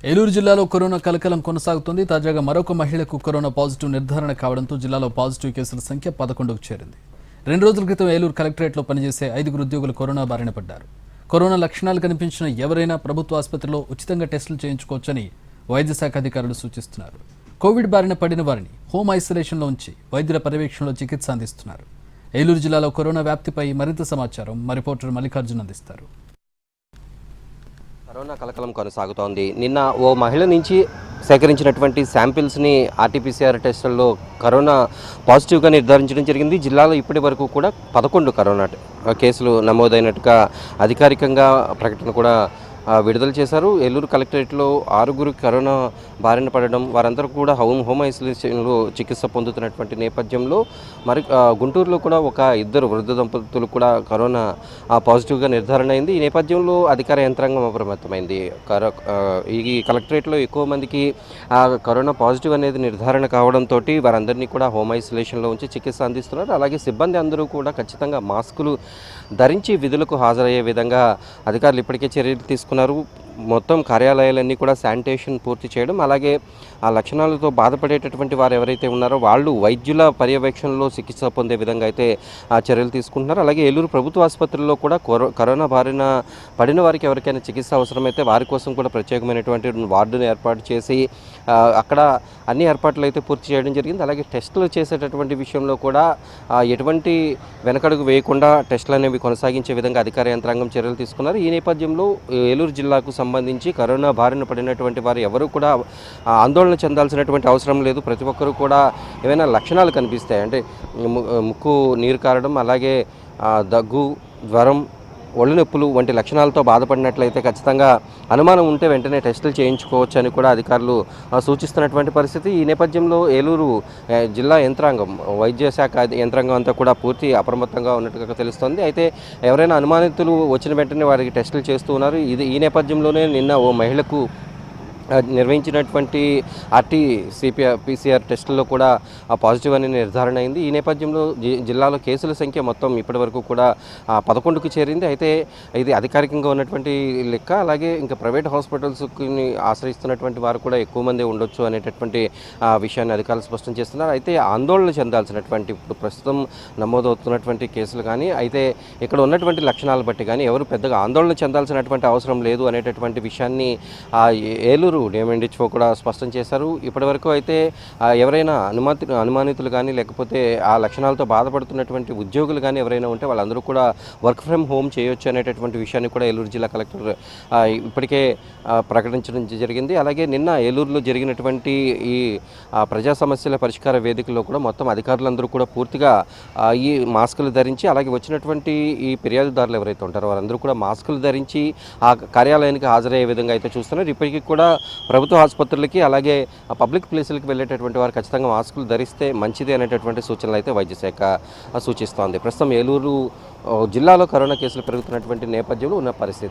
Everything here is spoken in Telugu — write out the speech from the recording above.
ఏలూరు జిల్లాలో కరోనా కలకలం కొనసాగుతోంది. తాజాగా మరొక మహిళకు కరోనా పాజిటివ్ నిర్ధారణ కావడంతో జిల్లాలో పాజిటివ్ కేసుల సంఖ్య 11కు చేరింది. 2 రోజుల క్రితం ఏలూరు కలెక్టరేట్లో పనిచేసే 5 ఉద్యోగులు కరోనా బారిన పడ్డారు. కరోనా లక్షణాలు కనిపించిన ఎవరైనా ప్రభుత్వ ఆసుపత్రిలో ఉచితంగా టెస్టులు చేయించుకోవచ్చని వైద్య శాఖ అధికారులు సూచిస్తున్నారు. కోవిడ్ బారిన పడిన వారిని హోమ్ ఐసోలేషన్లో ఉంచి వైద్యుల పర్యవేక్షణలో చికిత్స అందిస్తున్నారు. ఏలూరు జిల్లాలో కరోనా వ్యాప్తిపై మరింత సమాచారం మా రిపోర్టర్ మల్లికార్జున్ అందిస్తారు. కరోనా కలకలం కొనసాగుతోంది. నిన్న ఓ మహిళ నుంచి సేకరించినటువంటి శాంపిల్స్ని ఆర్టీపీసీఆర్ టెస్టుల్లో కరోనా పాజిటివ్గా నిర్ధారించడం జరిగింది. జిల్లాలో ఇప్పటి వరకు కూడా 11 కరోనా కేసులు నమోదైనట్టుగా అధికారికంగా ప్రకటన కూడా విడుదల చేశారు. ఏలూరు కలెక్టరేట్లో 6 కరోనా బారిన పడడం, వారందరూ కూడా హోమ్ ఐసోలేషన్లో చికిత్స పొందుతున్నటువంటి నేపథ్యంలో మరి గుంటూరులో కూడా ఒక 2 వృద్ధ దంపతులు కూడా కరోనా పాజిటివ్గా నిర్ధారణ అయింది. ఈ నేపథ్యంలో అధికార యంత్రాంగం అప్రమత్తమైంది. ఈ కలెక్టరేట్లో ఎక్కువ మందికి కరోనా పాజిటివ్ అనేది నిర్ధారణ కావడంతో వారందరినీ కూడా హోమ్ ఐసోలేషన్లో ఉంచి చికిత్స అందిస్తున్నారు. అలాగే సిబ్బంది అందరూ కూడా ఖచ్చితంగా మాస్కులు ధరించి విధులకు హాజరయ్యే విధంగా అధికారులు ఇప్పటికే చర్యలు తీసుకున్నారు. మొత్తం కార్యాలయాలన్నీ కూడా శానిటేషన్ పూర్తి చేయడం, అలాగే ఆ లక్షణాలతో బాధపడేటటువంటి వారు ఎవరైతే ఉన్నారో వాళ్ళు వైద్యుల పర్యవేక్షణలో చికిత్స పొందే విధంగా అయితే చర్యలు తీసుకుంటున్నారు. అలాగే ఏలూరు ప్రభుత్వ ఆసుపత్రుల్లో కూడా కరోనా బారిన పడిన వారికి ఎవరికైనా చికిత్స అవసరమైతే వారి కోసం కూడా ప్రత్యేకమైనటువంటి వార్డును ఏర్పాటు చేసి అక్కడ అన్ని ఏర్పాట్లు అయితే పూర్తి చేయడం జరిగింది. అలాగే టెస్టులు చేసేటటువంటి విషయంలో కూడా ఎటువంటి వెనకడుగు వేయకుండా టెస్టులు అనేవి కొనసాగించే విధంగా అధికార యంత్రాంగం చర్యలు తీసుకున్నారు. ఈ నేపథ్యంలో ఏలూరు జిల్లాకు సంబంధించి కరోనా బారిన పడినటువంటి వారు ఎవరు కూడా ఆందోళన చెందాల్సినటువంటి అవసరం లేదు. ప్రతి ఒక్కరూ కూడా ఏవైనా లక్షణాలు కనిపిస్తాయి అంటే ముక్కు నీరు కారడం, అలాగే దగ్గు, జ్వరం, ఒళ్ళు నొప్పులు వంటి లక్షణాలతో బాధపడినట్లయితే ఖచ్చితంగా అనుమానం ఉంటే వెంటనే టెస్టులు చేయించుకోవచ్చు అని కూడా అధికారులు సూచిస్తున్నటువంటి పరిస్థితి. ఈ నేపథ్యంలో ఏలూరు జిల్లా యంత్రాంగం, వైద్య శాఖ యంత్రాంగం అంతా కూడా పూర్తి అప్రమత్తంగా ఉన్నట్టుగా తెలుస్తోంది. అయితే ఎవరైనా అనుమానితులు వచ్చిన వెంటనే వారికి టెస్టులు చేస్తూ ఉన్నారు. ఈ నేపథ్యంలోనే నిన్న ఓ మహిళకు నిర్వహించినటువంటి పీసీఆర్ టెస్టుల్లో కూడా పాజిటివ్ అని నిర్ధారణ అయింది. ఈ నేపథ్యంలో జిల్లాలో కేసుల సంఖ్య మొత్తం ఇప్పటివరకు కూడా 11కు చేరింది. అయితే ఇది అధికారికంగా ఉన్నటువంటి లెక్క. అలాగే ఇంకా ప్రైవేట్ హాస్పిటల్స్ని ఆశ్రయిస్తున్నటువంటి వారు కూడా ఎక్కువ మంది ఉండొచ్చు అనేటటువంటి విషయాన్ని అధికారులు స్పష్టం చేస్తున్నారు. అయితే ఆందోళన చెందాల్సినటువంటి ఇప్పుడు ప్రస్తుతం నమోదవుతున్నటువంటి కేసులు కానీ, అయితే ఇక్కడ ఉన్నటువంటి లక్షణాలు బట్టి కానీ ఎవరు పెద్దగా ఆందోళన చెందాల్సినటువంటి అవసరం లేదు అనేటటువంటి విషయాన్ని ఏలూరు డిఎంఎన్హెచ్ఓ కూడా స్పష్టం చేశారు. ఇప్పటివరకు అయితే ఎవరైనా అనుమానితులు కానీ, లేకపోతే ఆ లక్షణాలతో బాధపడుతున్నటువంటి ఉద్యోగులు కానీ ఎవరైనా ఉంటే వాళ్ళందరూ కూడా వర్క్ ఫ్రమ్ హోమ్ చేయొచ్చు అనేటటువంటి విషయాన్ని కూడా ఏలూరు జిల్లా కలెక్టర్ ఇప్పటికే ప్రకటించడం జరిగింది. అలాగే నిన్న ఏలూరులో జరిగినటువంటి ఈ ప్రజా సమస్యల పరిష్కార వేదికలో కూడా మొత్తం అధికారులందరూ కూడా పూర్తిగా ఈ మాస్కులు ధరించి, అలాగే వచ్చినటువంటి ఈ ఫిర్యాదుదారులు ఎవరైతే ఉంటారో వారందరూ కూడా మాస్కులు ధరించి ఆ కార్యాలయానికి హాజరయ్యే విధంగా అయితే చూస్తున్నారు. ఇప్పటికీ కూడా ప్రభుత్వ ఆసుపత్రులకి, అలాగే పబ్లిక్ ప్లేసులకి వెళ్ళేటటువంటి వారు ఖచ్చితంగా మాస్కులు ధరిస్తే మంచిది అనేటటువంటి సూచనలు అయితే వైద్య శాఖ సూచిస్తోంది. ప్రస్తుతం ఏలూరు జిల్లాలో కరోనా కేసులు పెరుగుతున్నటువంటి నేపథ్యంలో ఉన్న పరిస్థితి